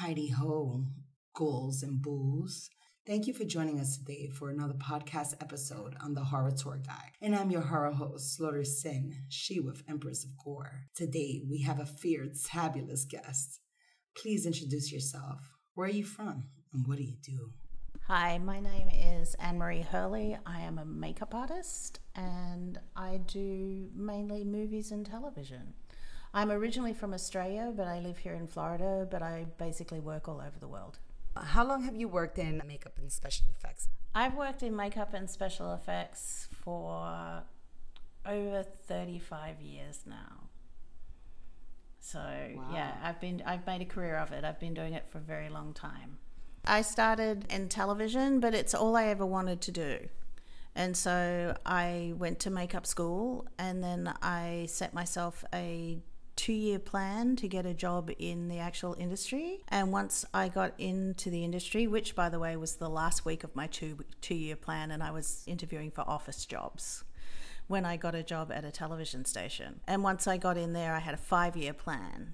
Heidi ho, ghouls and booze. Thank you for joining us today for another podcast episode on the Horror Tour Guide. And I'm your horror host, Slaughter Cin, she with Empress of Gore. Today, we have a fabulous guest. Please introduce yourself. Where are you from and what do you do? Hi, my name is Ann-Maree Hurley. I am a makeup artist and I do mainly movies and television. I'm originally from Australia, but I live here in Florida, but I basically work all over the world. How long have you worked in makeup and special effects? I've worked in makeup and special effects for over 35 years now. So wow. Yeah, I've made a career of it. I've been doing it for a very long time. I started in television, but it's all I ever wanted to do. And so I went to makeup school and then I set myself a 2-year plan to get a job in the actual industry. And once I got into the industry, which by the way was the last week of my two-year plan, and I was interviewing for office jobs when I got a job at a television station. And once I got in there, I had a 5-year plan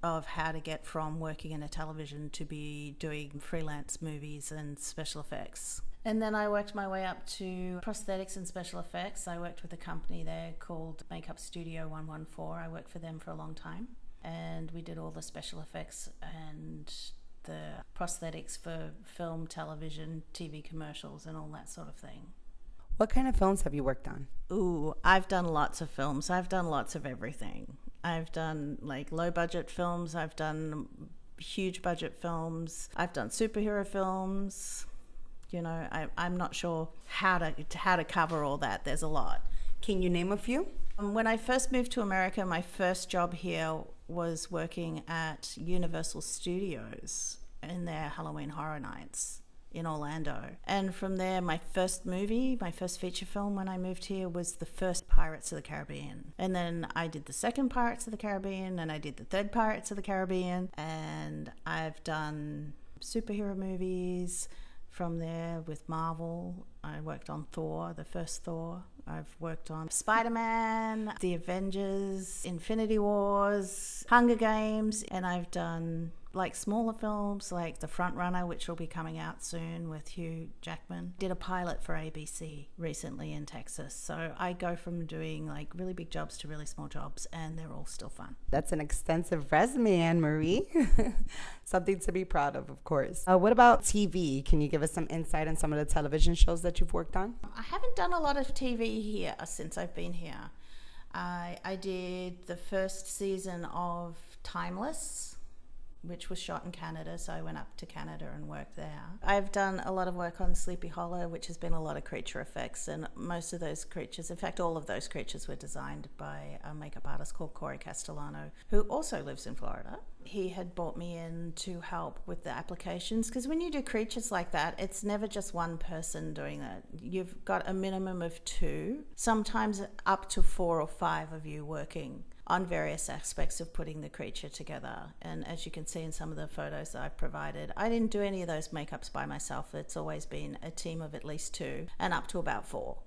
of how to get from working in a television to be doing freelance movies and special effects. And then I worked my way up to prosthetics and special effects. I worked with a company there called Makeup Studio 114. I worked for them for a long time. And we did all the special effects and the prosthetics for film, television, TV commercials and all that sort of thing. What kind of films have you worked on? Ooh, I've done lots of films. I've done lots of everything. I've done like low budget films. I've done huge budget films. I've done superhero films. You know, I'm not sure how to cover all that. There's a lot. Can you name a few? When I first moved to America, my first job here was working at Universal Studios in their Halloween Horror Nights in Orlando. And from there, my first feature film when I moved here was the first Pirates of the Caribbean. And then I did the second Pirates of the Caribbean, and I did the third Pirates of the Caribbean. And I've done superhero movies. From there with Marvel, I worked on Thor, the first Thor. I've worked on Spider-Man, the Avengers, Infinity Wars, Hunger Games, and I've done like smaller films like The Front Runner, which will be coming out soon with Hugh Jackman. Did a pilot for ABC recently in Texas. So I go from doing like really big jobs to really small jobs, and they're all still fun. That's an extensive resume, Ann-Maree. Something to be proud of course. What about TV? Can you give us some insight on some of the television shows that you've worked on? I haven't done a lot of TV here since I've been here. I did the first season of Timeless, which was shot in Canada, so I went up to Canada and worked there. I've done a lot of work on Sleepy Hollow, which has been a lot of creature effects, and most of those creatures, in fact all of those creatures, were designed by a makeup artist called Corey Castellano, who also lives in Florida. He had brought me in to help with the applications, because when you do creatures like that, it's never just one person doing that. You've got a minimum of 2, sometimes up to 4 or 5 of you working on various aspects of putting the creature together. And as you can see in some of the photos that I've provided, I didn't do any of those makeups by myself. It's always been a team of at least 2 and up to about 4,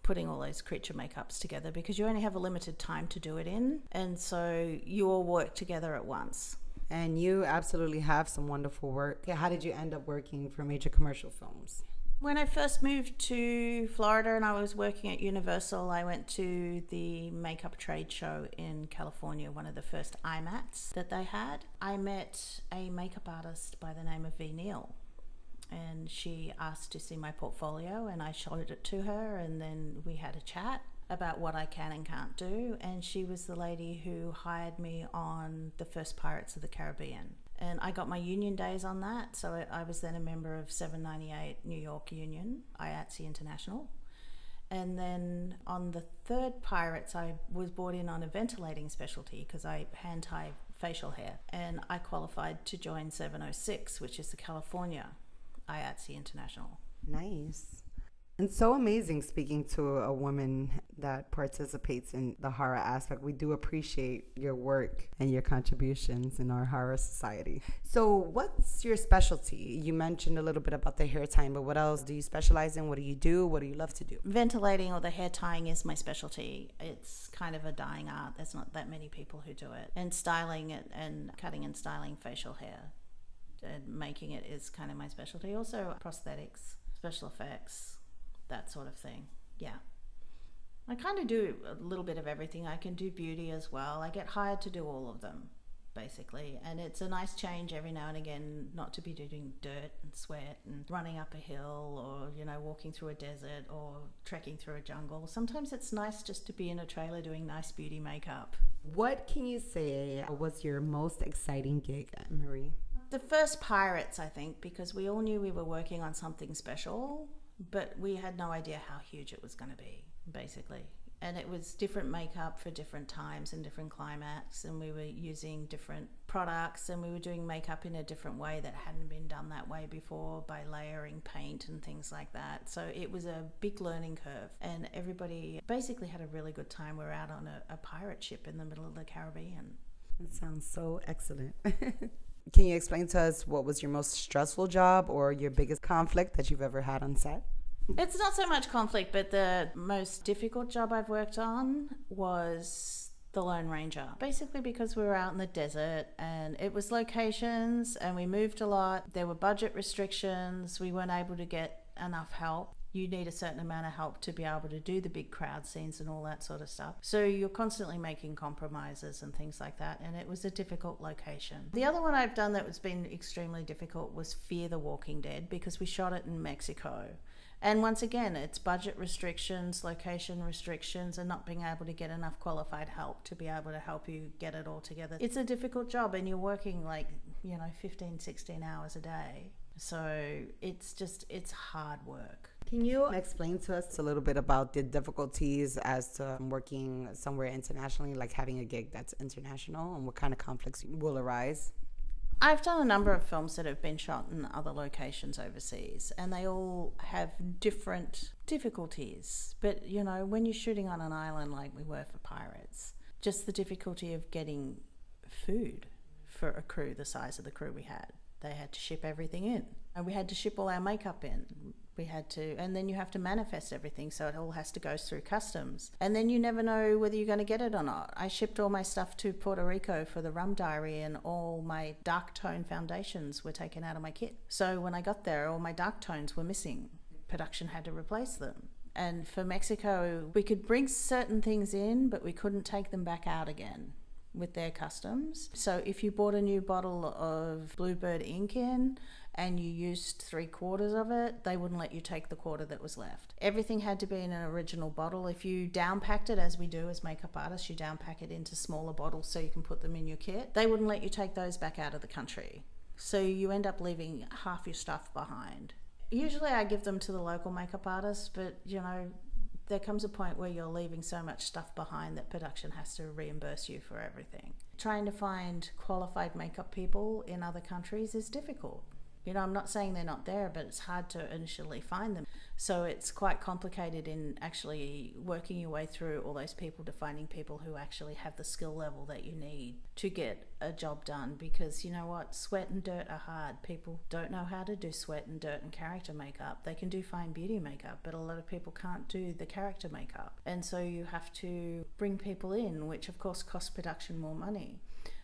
putting all those creature makeups together, because you only have a limited time to do it in, and so you all work together at once. And you absolutely have some wonderful work. How did you end up working for major commercial films? When I first moved to Florida and I was working at Universal, I went to the makeup trade show in California, one of the first IMATs that they had. I met a makeup artist by the name of V. Neal, and she asked to see my portfolio, and I showed it to her, and then we had a chat about what I can and can't do, and she was the lady who hired me on the first Pirates of the Caribbean. And I got my union days on that, so I was then a member of 798 New York Union, IATSE International. And then on the third Pirates, I was brought in on a ventilating specialty because I hand tie facial hair. And I qualified to join 706, which is the California IATSE International. Nice. And so amazing speaking to a woman that participates in the horror aspect. We do appreciate your work and your contributions in our horror society. So what's your specialty? You mentioned a little bit about the hair tying, but what else do you specialize in? What do you do? What do you love to do? Ventilating or the hair tying is my specialty. It's kind of a dying art. There's not that many people who do it. And styling it and cutting and styling facial hair. and making it is kind of my specialty. Also prosthetics, special effects, that sort of thing. Yeah. I kind of do a little bit of everything. I can do beauty as well. I get hired to do all of them, basically. And it's a nice change every now and again not to be doing dirt and sweat and running up a hill or, you know, walking through a desert or trekking through a jungle. Sometimes it's nice just to be in a trailer doing nice beauty makeup. What can you say was your most exciting gig, Ann-Maree? The first Pirates, I think, because we all knew we were working on something special, but we had no idea how huge it was going to be, basically. And it was different makeup for different times and different climates, and we were using different products, and we were doing makeup in a different way that hadn't been done that way before, by layering paint and things like that. So it was a big learning curve, and everybody basically had a really good time. We were out on a pirate ship in the middle of the Caribbean. That sounds so excellent. Can you explain to us what was your most stressful job or your biggest conflict that you've ever had on set? It's not so much conflict, but the most difficult job I've worked on was the Lone Ranger. Basically because we were out in the desert and it was locations and we moved a lot. There were budget restrictions. We weren't able to get enough help. You need a certain amount of help to be able to do the big crowd scenes and all that sort of stuff. So you're constantly making compromises and things like that, and it was a difficult location. The other one I've done that was been extremely difficult was Fear the Walking Dead, because we shot it in Mexico. And once again, it's budget restrictions, location restrictions, and not being able to get enough qualified help to be able to help you get it all together. It's a difficult job, and you're working 15, 16 hours a day. So it's hard work. Can you explain to us a little bit about the difficulties as to working somewhere internationally, like having a gig that's international, and what kind of conflicts will arise? I've done a number of films that have been shot in other locations overseas, and they all have different difficulties. But, you know, when you're shooting on an island like we were for Pirates, just the difficulty of getting food for a crew the size of the crew we had. They had to ship everything in, and we had to ship all our makeup in. And then you have to manifest everything, so it all has to go through customs. And then you never know whether you're going to get it or not. I shipped all my stuff to Puerto Rico for the Rum Diary, and all my dark tone foundations were taken out of my kit. So when I got there, all my dark tones were missing. Production had to replace them. And for Mexico, we could bring certain things in, but we couldn't take them back out again with their customs. So if you bought a new bottle of Bluebird ink in and you used 3/4 of it, they wouldn't let you take the quarter that was left. Everything had to be in an original bottle. If you downpacked it, as we do as makeup artists, you downpack it into smaller bottles so you can put them in your kit. They wouldn't let you take those back out of the country. So you end up leaving half your stuff behind. Usually I give them to the local makeup artists, but you know, there comes a point where you're leaving so much stuff behind that production has to reimburse you for everything. Trying to find qualified makeup people in other countries is difficult. You know, I'm not saying they're not there, but it's hard to initially find them. So it's quite complicated in actually working your way through all those people to finding people who actually have the skill level that you need to get a job done. Because you know what? Sweat and dirt are hard. People don't know how to do sweat and dirt and character makeup. They can do fine beauty makeup, but a lot of people can't do the character makeup. And so you have to bring people in, which of course costs production more money.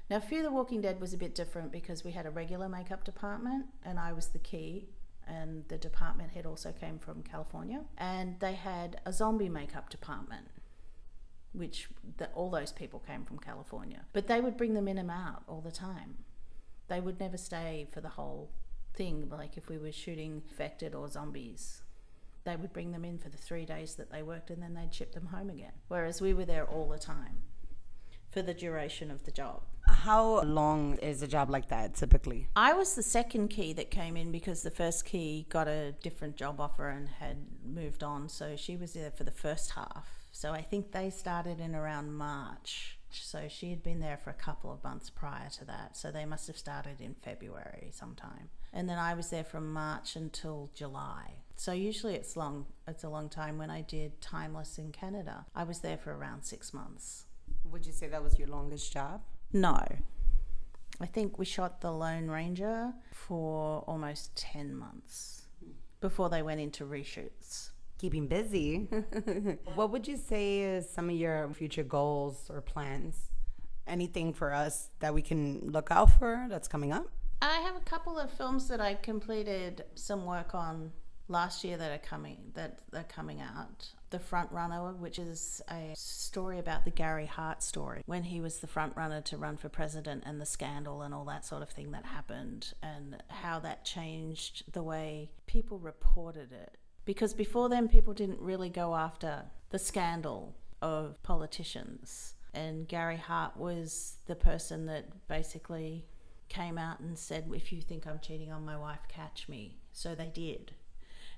Now, Fear the Walking Dead was a bit different because we had a regular makeup department and I was the key, and the department head also came from California, and they had a zombie makeup department, which all those people came from California. But they would bring them in and out all the time. They would never stay for the whole thing, like if we were shooting infected or zombies. They would bring them in for the 3 days that they worked, and then they'd ship them home again. Whereas we were there all the time for the duration of the job. How long is a job like that typically? I was the second key that came in because the first key got a different job offer and had moved on, so she was there for the first half. So I think they started in around March. So she had been there for a couple of months prior to that, so they must have started in February sometime. And then I was there from March until July. So usually it's a long time. When I did Timeless in Canada, I was there for around 6 months. Would you say that was your longest job? No. I think we shot The Lone Ranger for almost 10 months before they went into reshoots. Keeping busy. What would you say is some of your future goals or plans? Anything for us that we can look out for that's coming up? I have a couple of films that I completed some work on last year that are coming out. The Front Runner, which is a story about the Gary Hart story, when he was the front runner to run for president, and the scandal and all that sort of thing that happened, and how that changed the way people reported it. Because before then, people didn't really go after the scandal of politicians. And Gary Hart was the person that basically came out and said, if you think I'm cheating on my wife, catch me. So they did.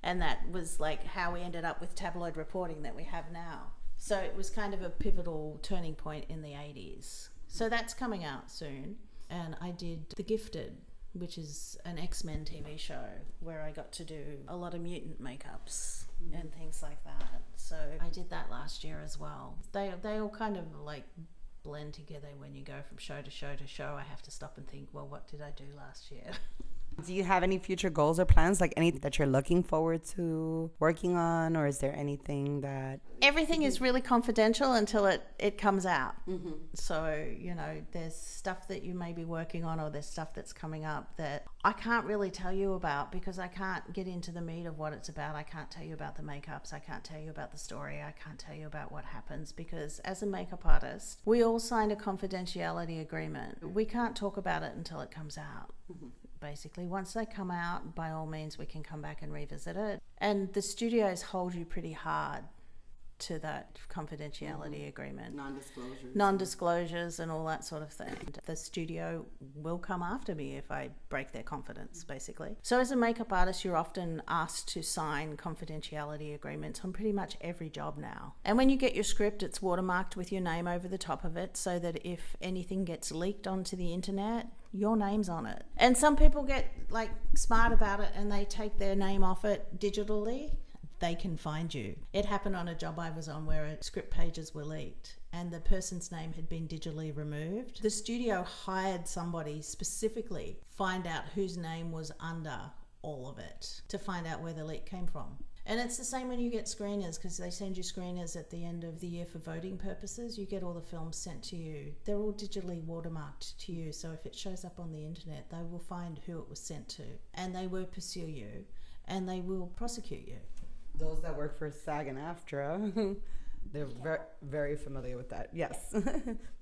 And that was like how we ended up with tabloid reporting that we have now. So it was kind of a pivotal turning point in the 80s. So that's coming out soon. And I did The Gifted, which is an X-Men TV show where I got to do a lot of mutant makeups and things like that. So I did that last year as well. They all kind of like blend together when you go from show to show to show. I have to stop and think, well, what did I do last year? Do you have any future goals or plans, like anything that you're looking forward to working on, or is there anything that... Everything is really confidential until it comes out. Mm-hmm. So, you know, there's stuff that you may be working on, or there's stuff that's coming up that I can't really tell you about because I can't get into the meat of what it's about. I can't tell you about the makeups. I can't tell you about the story. I can't tell you about what happens because as a makeup artist, we all signed a confidentiality agreement. We can't talk about it until it comes out. Mm-hmm. Basically, once they come out, by all means, we can come back and revisit it. And the studios hold you pretty hard to that confidentiality agreement. Non-disclosures and all that sort of thing. The studio will come after me if I break their confidence, basically. So as a makeup artist, you're often asked to sign confidentiality agreements on pretty much every job now. And when you get your script, it's watermarked with your name over the top of it so that if anything gets leaked onto the internet, your name's on it. And some people get like smart about it and they take their name off it digitally. They can find you. It happened on a job I was on where script pages were leaked and the person's name had been digitally removed. The studio hired somebody specifically find out whose name was under all of it to find out where the leak came from. And it's the same when you get screeners, because they send you screeners at the end of the year for voting purposes. You get all the films sent to you. They're all digitally watermarked to you. So if it shows up on the internet, they will find who it was sent to and they will pursue you and they will prosecute you. Those that work for SAG and AFTRA, they're very familiar with that. Yes.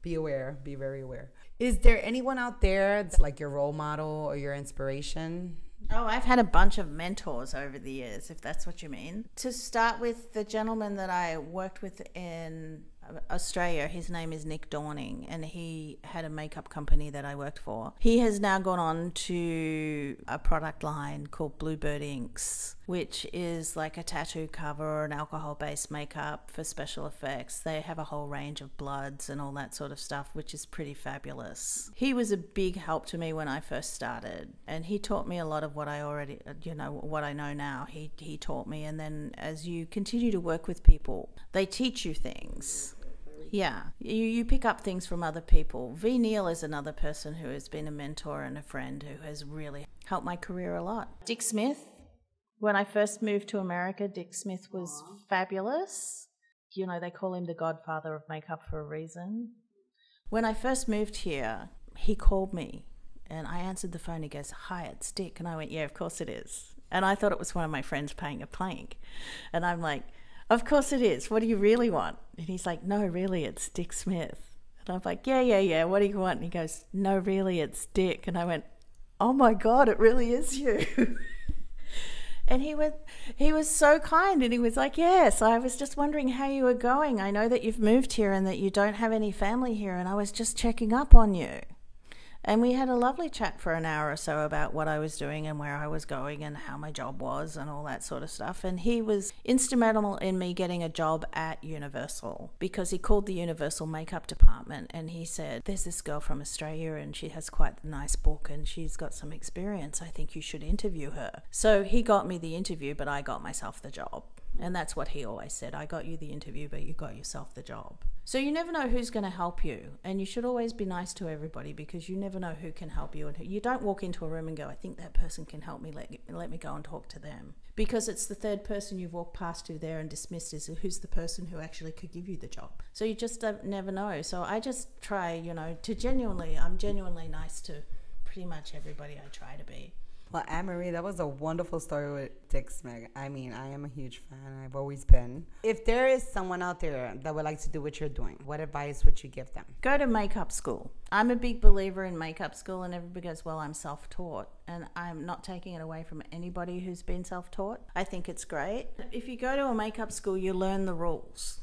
Be aware. Be very aware. Is there anyone out there that's like your role model or your inspiration? Oh, I've had a bunch of mentors over the years, if that's what you mean. To start with, the gentleman that I worked with in Australia, his name is Nick Dorning, and he had a makeup company that I worked for. He has now gone on to a product line called Bluebird Inks, which is like a tattoo cover or an alcohol-based makeup for special effects. They have a whole range of bloods and all that sort of stuff, which is pretty fabulous. He was a big help to me when I first started, and he taught me a lot of what I already, what I know now. He taught me, and then as you continue to work with people, they teach you things. Yeah, you pick up things from other people. V. Neal is another person who has been a mentor and a friend who has really helped my career a lot. Dick Smith. When I first moved to America, Dick Smith was fabulous. You know, they call him the godfather of makeup for a reason. When I first moved here, he called me and I answered the phone. He goes, "Hi, it's Dick." And I went, "Yeah, of course it is." And I thought it was one of my friends paying a prank. And I'm like, "Of course it is. What do you really want?" And he's like, "No, really, it's Dick Smith." And I'm like, yeah. What do you want? And he goes, "No, really, it's Dick." And I went, "Oh my God, it really is you." And he was so kind, and he was like, "Yes, I was just wondering how you were going. I know that you've moved here and that you don't have any family here, and I was just checking up on you." And we had a lovely chat for an hour or so about what I was doing and where I was going and how my job was and all that sort of stuff. And he was instrumental in me getting a job at Universal, because he called the Universal makeup department and he said, "There's this girl from Australia and she has quite a nice book and she's got some experience. I think you should interview her." So he got me the interview, but I got myself the job. And that's what he always said. "I got you the interview, but you got yourself the job." So you never know who's going to help you. And you should always be nice to everybody, because you never know who can help you. And you don't walk into a room and go, "I think that person can help me. Let me go and talk to them." Because it's the third person you've walked past to there and dismissed is who's the person who actually could give you the job. So you just never know. So I just try, I'm genuinely nice to pretty much everybody I try to be. Well, Ann-Maree, that was a wonderful story with Dick Smith. I mean, I am a huge fan. I've always been. If there is someone out there that would like to do what you're doing, what advice would you give them? Go to makeup school. I'm a big believer in makeup school, and everybody goes, well, I'm self-taught. And I'm not taking it away from anybody who's been self-taught. I think it's great. If you go to a makeup school, you learn the rules.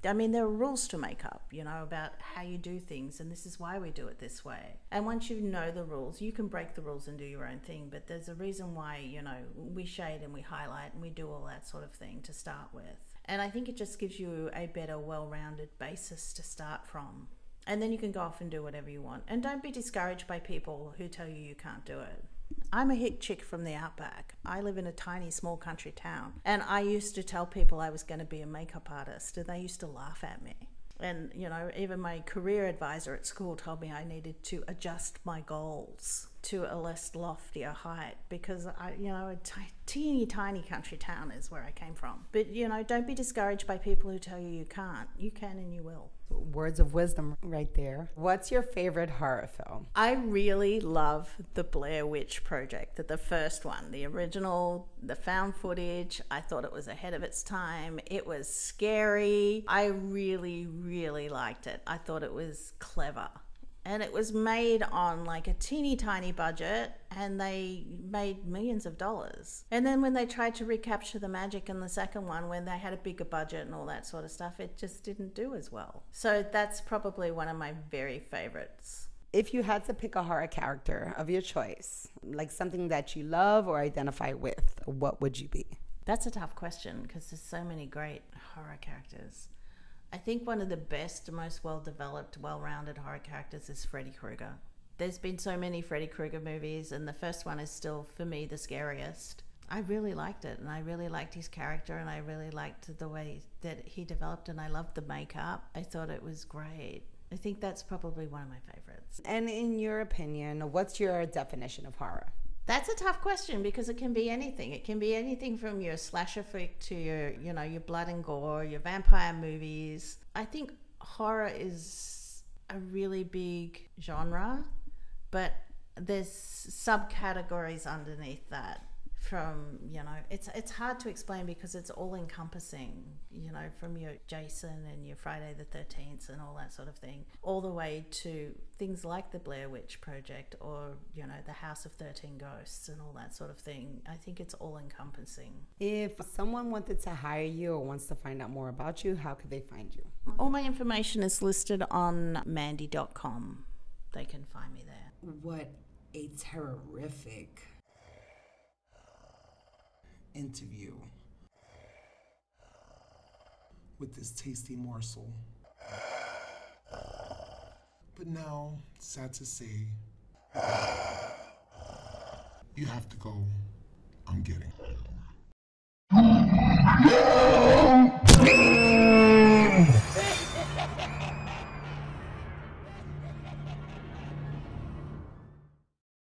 I mean, there are rules to makeup, you know, about how you do things, and this is why we do it this way. And once you know the rules, you can break the rules and do your own thing, but there's a reason why, you know, we shade and we highlight and we do all that sort of thing to start with. And I think it just gives you a better, well-rounded basis to start from. And then you can go off and do whatever you want. And don't be discouraged by people who tell you can't do it. I'm a hick chick from the outback. I live in a tiny, small country town. And I used to tell people I was going to be a makeup artist, and they used to laugh at me. And, you know, even my career advisor at school told me I needed to adjust my goals to a less loftier height because, a teeny tiny country town is where I came from. But, you know, don't be discouraged by people who tell you you can't. You can and you will. Words of wisdom right there. What's your favorite horror film? I really love the Blair Witch Project, the first one, the original, the found footage. I thought it was ahead of its time. It was scary. I really, really liked it. I thought it was clever. And it was made on like a teeny tiny budget, and they made millions of dollars. And then when they tried to recapture the magic in the second one, when they had a bigger budget and all that sort of stuff, it just didn't do as well. So that's probably one of my very favorites. If you had to pick a horror character of your choice, like something that you love or identify with, what would you be? That's a tough question because there's so many great horror characters. I think one of the best, most well-developed, well-rounded horror characters is Freddy Krueger. There's been so many Freddy Krueger movies, and the first one is still, for me, the scariest. I really liked it, and I really liked his character, and I really liked the way that he developed, and I loved the makeup. I thought it was great. I think that's probably one of my favorites. And in your opinion, what's your definition of horror? That's a tough question because it can be anything. It can be anything from your slasher flick to your blood and gore, your vampire movies. I think horror is a really big genre, but there's subcategories underneath that. From, it's hard to explain because it's all encompassing, from your Jason and your Friday the 13th and all that sort of thing, all the way to things like the Blair Witch Project or, the House of 13 Ghosts and all that sort of thing. I think it's all encompassing. If someone wanted to hire you or wants to find out more about you, how could they find you? All my information is listed on mandy.com. They can find me there. What a terrific interview with this tasty morsel. But now, sad to say, you have to go. I'm getting.